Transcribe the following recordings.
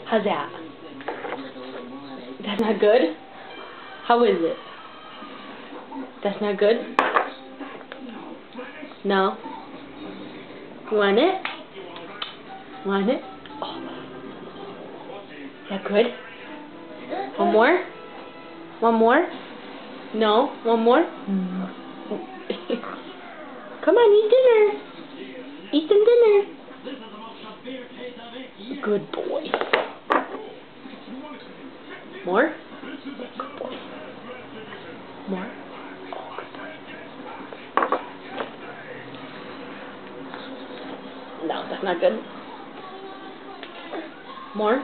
How's that? That's not good? How is it? That's not good? No? You want it? Want it? Oh. Is that good? One more? One more? No? One more? Come on, eat dinner. Eat some dinner. Good boy. More? Good boy. More? No, that's not good. More?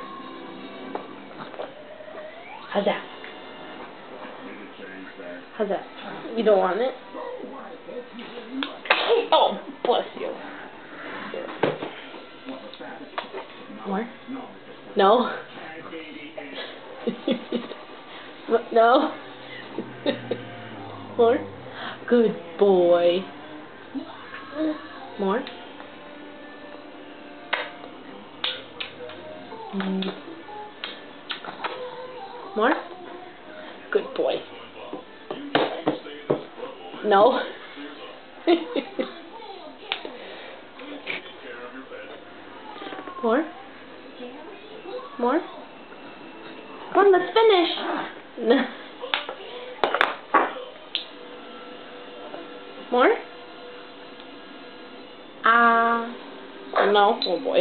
How's that? How's that? You don't want it? Oh, bless you. More? No? No? More? Good boy. More? More? Good boy. No? More? More? Come on, let's finish. More? No? Oh boy.